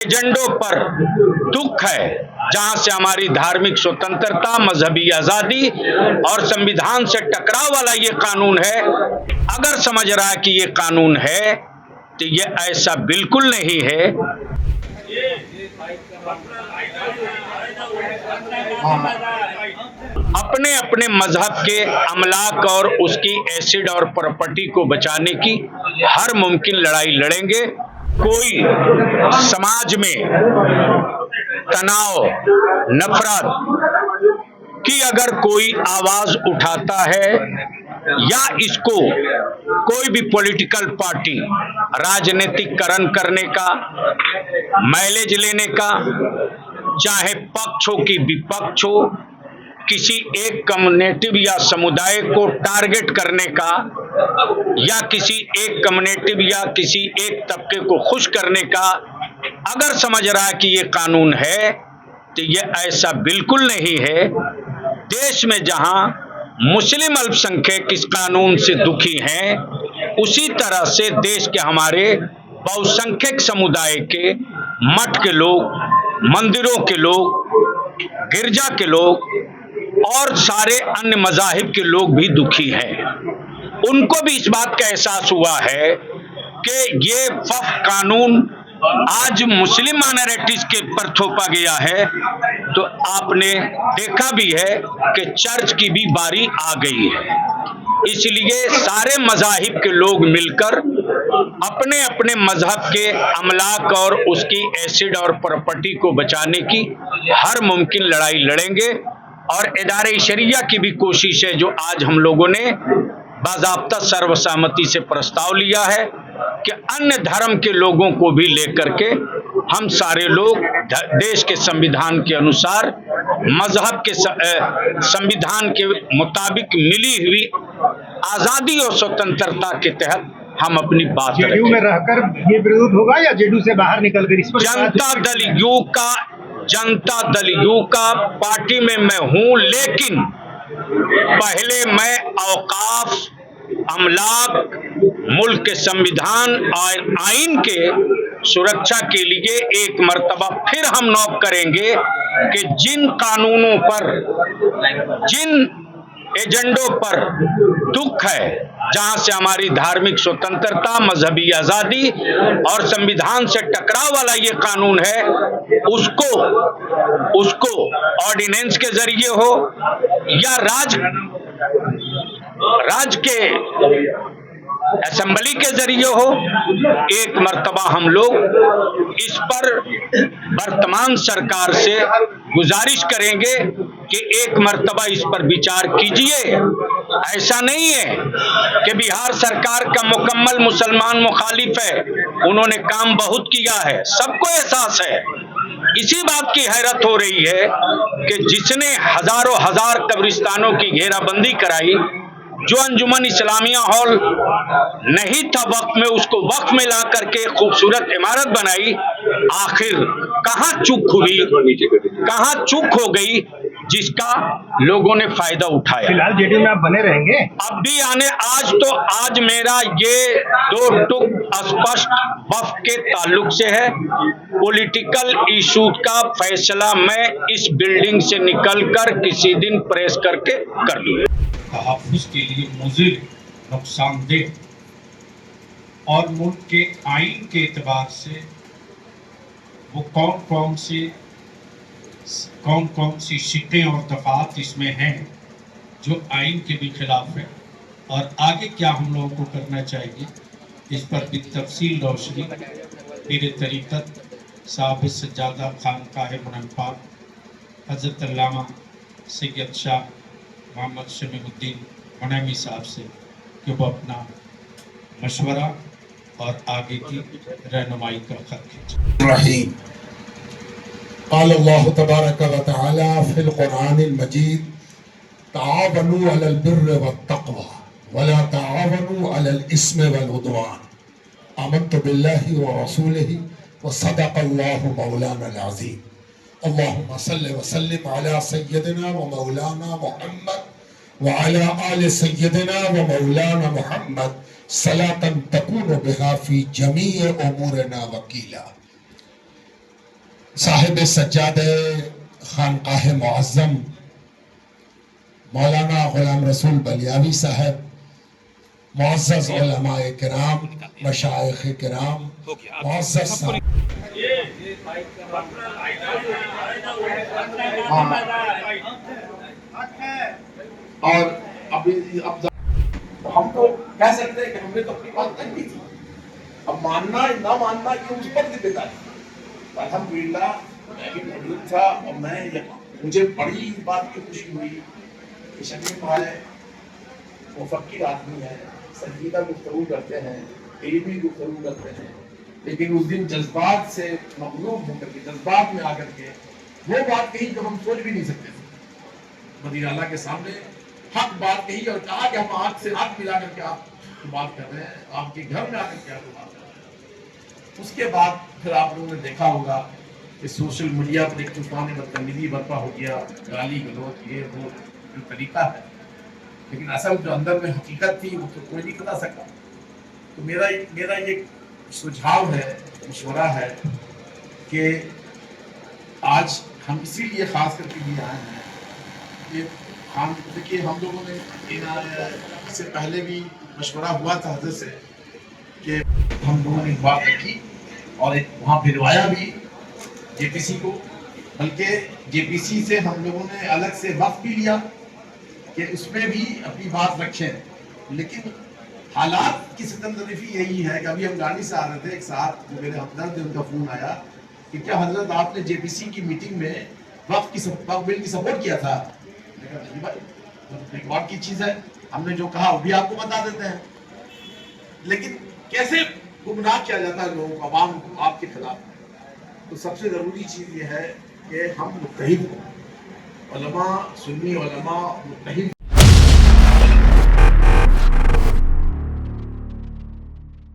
एजेंडों पर दुख है, जहां से हमारी धार्मिक स्वतंत्रता, मजहबी आजादी और संविधान से टकराव वाला ये कानून है। अगर समझ रहा है कि ये कानून है तो ये ऐसा बिल्कुल नहीं है। अपने अपने मजहब के अमलाक और उसकी एसिड और प्रॉपर्टी को बचाने की हर मुमकिन लड़ाई लड़ेंगे। कोई समाज में तनाव, नफरत की अगर कोई आवाज उठाता है या इसको कोई भी पॉलिटिकल पार्टी राजनीतिकरण करने का, माइलेज लेने का, चाहे पक्ष हो कि विपक्ष हो, किसी एक कम्युनिटी या समुदाय को टारगेट करने का या किसी एक कम्युनिटी या किसी एक तबके को खुश करने का अगर समझ रहा है कि ये कानून है तो ये ऐसा बिल्कुल नहीं है। देश में जहां मुस्लिम अल्पसंख्यक इस कानून से दुखी हैं, उसी तरह से देश के हमारे बहुसंख्यक समुदाय के, मठ के लोग, मंदिरों के लोग, गिरजा के लोग और सारे अन्य मजाहिब के लोग भी दुखी हैं। उनको भी इस बात का एहसास हुआ है कि ये वक्फ कानून आज मुस्लिम माइनॉरिटीज के पर थोपा गया है, तो आपने देखा भी है कि चर्च की भी बारी आ गई है। इसलिए सारे मजाहिब के लोग मिलकर अपने अपने मजहब के अमलाक और उसकी एसिड और प्रॉपर्टी को बचाने की हर मुमकिन लड़ाई लड़ेंगे। और इदारे शरिया की भी कोशिश है, जो आज हम लोगों ने बाज़ाब्ता सर्वसम्मति से प्रस्ताव लिया है कि अन्य धर्म के लोगों को भी लेकर के हम सारे लोग देश के संविधान के अनुसार, मजहब के संविधान के मुताबिक मिली हुई आजादी और स्वतंत्रता के तहत हम अपनी बात जेडीयू में रहकर ये विरोध होगा या जेडीयू से बाहर निकलकर इस पर? जनता दल यू का पार्टी में मैं हूं, लेकिन पहले मैं औकाफ, अमलाक, मुल्क के संविधान और आइन के सुरक्षा के लिए एक मर्तबा फिर हम नोक करेंगे कि जिन कानूनों पर, जिन एजेंडों पर दुख है, जहां से हमारी धार्मिक स्वतंत्रता, मजहबी आजादी और संविधान से टकराव वाला ये कानून है, उसको ऑर्डिनेंस के जरिए हो या राज के असेंबली के जरिए हो, एक मर्तबा हम लोग इस पर वर्तमान सरकार से गुजारिश करेंगे कि एक मर्तबा इस पर विचार कीजिए। ऐसा नहीं है कि बिहार सरकार का मुकम्मल मुसलमान मुखालिफ है, उन्होंने काम बहुत किया है, सबको एहसास है। इसी बात की हैरत हो रही है कि जिसने हजारों हजार कब्रिस्तानों की घेराबंदी कराई, जो अंजुमन इस्लामिया हॉल नहीं था वक्त में, उसको वक्त में ला करके खूबसूरत इमारत बनाई, आखिर कहां चूक हुई, कहां चूक हो गई जिसका लोगों ने फायदा उठाया। फिलहाल जेडीयू में आप बने रहेंगे? अब भी आज मेरा ये दो टुक स्पष्ट वक्फ के ताल्लुक से है। पॉलिटिकल इशू का फैसला मैं इस बिल्डिंग से निकलकर किसी दिन प्रेस करके कर दूंगा। तहफ़्फ़ुज़ के लिए मुज़िर, नुकसानदेह और मुल्क के आइन के एतबार से वो कौन कौन सी शिक़ें और दफ़ात इसमें हैं जो आइन के भी ख़िलाफ़ है, और आगे क्या हम लोगों को करना चाहिए, इस पर भी तफसील रोशनी पीर तरीक़त साहिब सज्जादा खानकाह मुनव्वर हज़रत अल्लामा सैयद शाह मोहम्मद शमीउद्दीन मनामी साहब से कि वो अपना मशवरा और आगे की रहनुमाई का खत खींचे। क़ाल अल्लाह तबारक व तआला फ़िल क़ुरआनिल मजीद तआवनु अलल बिर्रि वत्तक़वा वला तआवनु अलल इस्मि वल उद्वान आमनतु बिल्लाहि व रसूलिहि व सदक़ल्लाहु मौलाना अज़ीम। अल्लाहुम्मा सल्लि व सल्लिम अला सय्यदिना व मौलाना मुहम्मद व अला आलि सय्यदिना व मौलाना मुहम्मद सलातन तकूनु बिहा फ़ी जमीइ उमूरिना वकीला। صاحب سجادہ خانقاہ معظم مولانا غلام رسول بلیاوی صاحب، معزز علماء کرام، مشائخ کرام، معزز صاحب، اور اب ہم تو کہہ سکتے ہیں کہ ہم نے تو اپنی بات نہیں کی تھی، اب ماننا نہ ماننا یہ اس پر ذمہ داری ہے۔ الحمدللہ میں بھی موجود تھا اور مجھے بڑی اس بات کی خوشی ہوئی کہ شمیم بھائی مفکر آدمی ہے، سنجیدہ گفتگو کرتے ہیں، علمی گفتگو کرتے ہیں، لیکن اس دن جذبات سے مغلوب ہو کر کے، جذبات میں آ کر کے وہ بات کہی جو ہم سوچ بھی نہیں سکتے تھے، وزیر اعلیٰ کے سامنے حق بات کہی اور کہا کہ ہم آنکھ سے آنکھ ملا کر کے آپ بات کر رہے ہیں، آپ کے گھر میں آ کر کے آپ بات کر رہے ہیں۔ اس کے بعد پھر آپ لوگوں نے دیکھا ہوگا کہ سوشل میڈیا پر ایک طوفان بدتمیزی برپا ہو گیا، گالی گلوچ یہ وہ جو طریقہ ہے، لیکن اصل جو اندر میں حقیقت تھی وہ تو کوئی نہیں بتا سکا۔ تو میرا یہ سجھاؤ ہے، مشورہ ہے کہ آج ہم اسی لیے خاص کر کے لیے آئے ہیں کہ ہم دیکھیے ہم لوگوں نے اس سے پہلے بھی مشورہ ہوا تھا حضرت سے کہ ہم لوگوں نے بات رکھی اور وہاں بھجوایا بھی جے پی سی کو، بلکہ جے پی سی سے ہم لوگوں نے الگ سے وقت بھی لیا کہ اس میں بھی اپنی بات رکھیں، لیکن حالات کی ستم ظریفی یہی ہے کہ ابھی ہم گاڑی سے آ رہے تھے، ایک ساتھ جو میرے ہمدرد تھے ان کا فون آیا کہ کیا حضرت آپ نے جے پی سی کی میٹنگ میں وقت بل کی سپورٹ کیا تھا؟ میں کہا نہیں بھائی، ریکارڈ کی چیز ہے، ہم نے جو کہا وہ بھی آپ کو بتا دیتے ہیں، لیکن کیسے گمراہ کیا جاتا ہے لوگوں کو، عوام کو آپ کے خلاف۔ تو سب سے ضروری چیز یہ ہے کہ ہم متحد ہوں، علماء، سنی علماء متحد